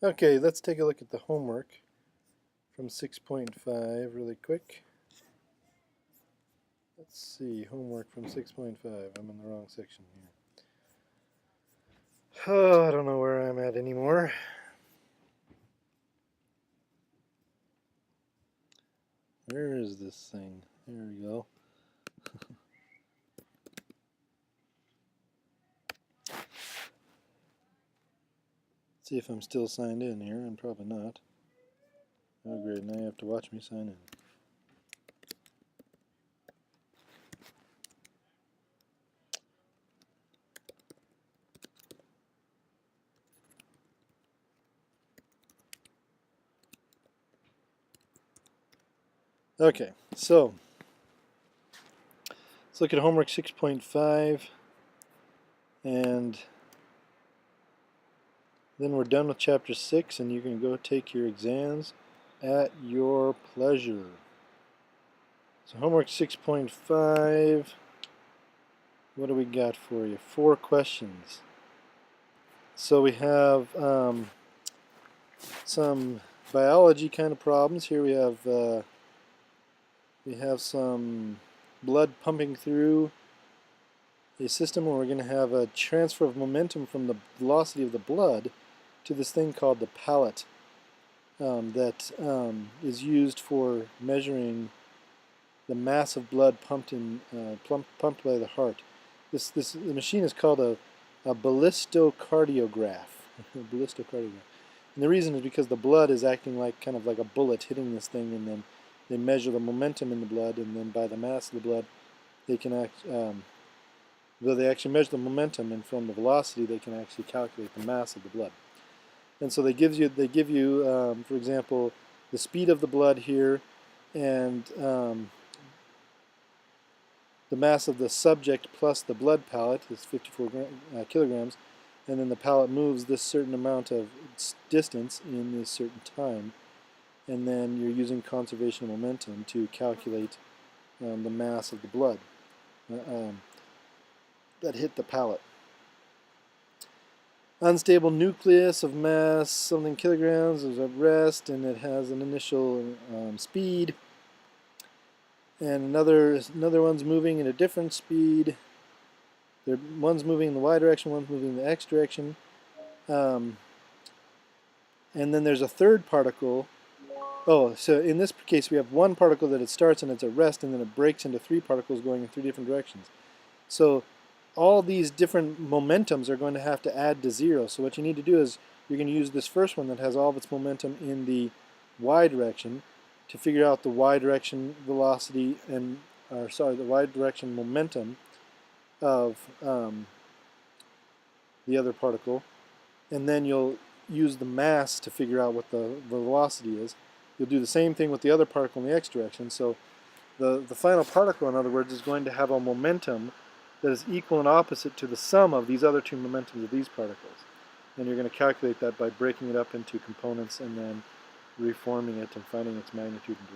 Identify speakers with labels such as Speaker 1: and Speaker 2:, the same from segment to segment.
Speaker 1: Okay, let's take a look at the homework from 6.5 really quick. Let's see, homework from 6.5. I'm in the wrong section here. Oh, I don't know where I'm at anymore. Where is this thing? There we go. See if I'm still signed in here. I'm probably not. Oh great, now you have to watch me sign in. Okay, so let's look at homework 6.5 and then we're done with chapter 6 and you can go take your exams at your pleasure. So homework 6.5, what do we got for you? 4 questions. So we have some biology kind of problems. Here we have some blood pumping through a system where we're going to have a transfer of momentum from the velocity of the blood to this thing called the pallet that is used for measuring the mass of blood pumped by the heart. The machine is called a ballistocardiograph. Ballistocardiograph. And the reason is because the blood is acting like kind of like a bullet hitting this thing, and then they measure the momentum in the blood, and then by the mass of the blood, they can they actually measure the momentum, and from the velocity, they can actually calculate the mass of the blood. And so they give you, for example, the speed of the blood here, and the mass of the subject plus the blood pallet is 54 kilograms, and then the pallet moves this certain amount of distance in this certain time, and then you're using conservation of momentum to calculate the mass of the blood that hit the pallet. Unstable nucleus of mass, something kilograms, is at rest, and it has an initial speed. And another one's moving in a different speed. One's moving in the y direction, one's moving in the x direction. And then there's a third particle. Oh, so in this case we have one particle that it starts and it's at rest, and then it breaks into 3 particles going in 3 different directions. So all these different momentums are going to have to add to 0. So what you need to do is you're going to use this first one that has all of its momentum in the y direction to figure out the y direction velocity and, the y direction momentum of the other particle, and then you'll use the mass to figure out what the velocity is. You'll do the same thing with the other particle in the x direction. So the final particle, in other words, is going to have a momentum that is equal and opposite to the sum of these other 2 momentums of these particles. And you're going to calculate that by breaking it up into components and then reforming it and finding its magnitude and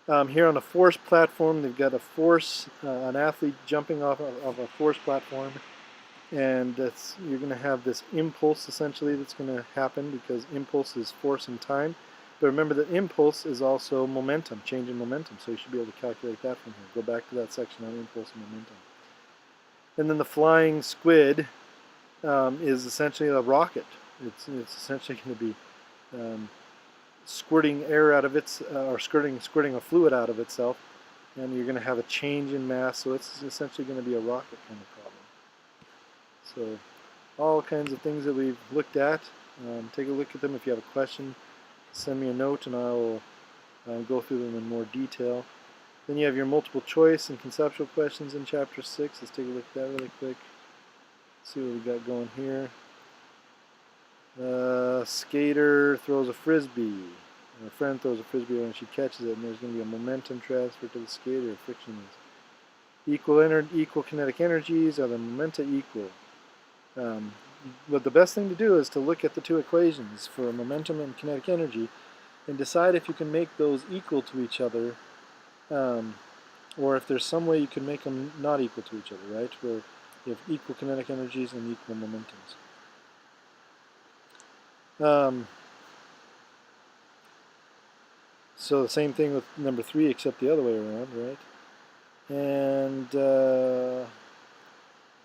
Speaker 1: direction. Here on a force platform, they've got a force, an athlete jumping off of a force platform, and you're going to have this impulse essentially that's going to happen, because impulse is force and time. But remember that impulse is also momentum, change in momentum, so you should be able to calculate that from here. Go back to that section on impulse and momentum. And then the flying squid is essentially a rocket. It's essentially going to be squirting air out of its, or squirting a fluid out of itself, and you're going to have a change in mass, so it's essentially going to be a rocket kind of problem. So all kinds of things that we've looked at. Take a look at them. If you have a question, send me a note and I will go through them in more detail. Then you have your multiple choice and conceptual questions in chapter 6. Let's take a look at that really quick. See what we got going here. Skater throws a frisbee. A friend throws a frisbee when she catches it, and there's going to be a momentum transfer to the skater. Friction is equal kinetic energies. Are the momenta equal? But the best thing to do is to look at the 2 equations for momentum and kinetic energy and decide if you can make those equal to each other, or if there's some way you can make them not equal to each other, right? Where you have equal kinetic energies and equal momentums. So the same thing with number 3, except the other way around, right? And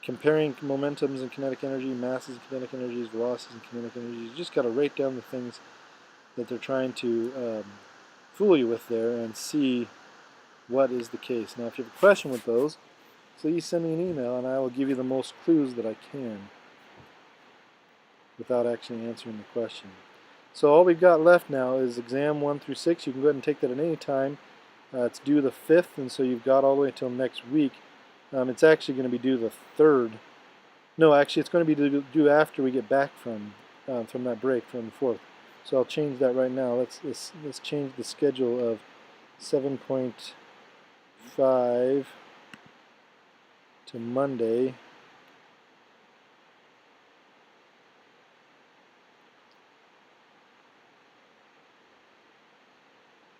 Speaker 1: comparing momentums and kinetic energy, masses and kinetic energies, velocities and kinetic energies. You just got to write down the things that they're trying to fool you with there and see what is the case. Now, if you have a question with those, please send me an email and I will give you the most clues that I can without actually answering the question. So all we've got left now is exam 1 through 6. You can go ahead and take that at any time. It's due the 5th, and so you've got all the way until next week. It's actually going to be due the 3rd. No, actually, it's going to be due after we get back from that break, from the 4th. So I'll change that right now. Let's change the schedule of 7.5 to Monday.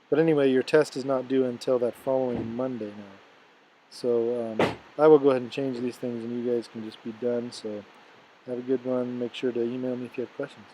Speaker 1: But anyway, your test is not due until that following Monday now. So I will go ahead and change these things and you guys can just be done. So have a good one. Make sure to email me if you have questions.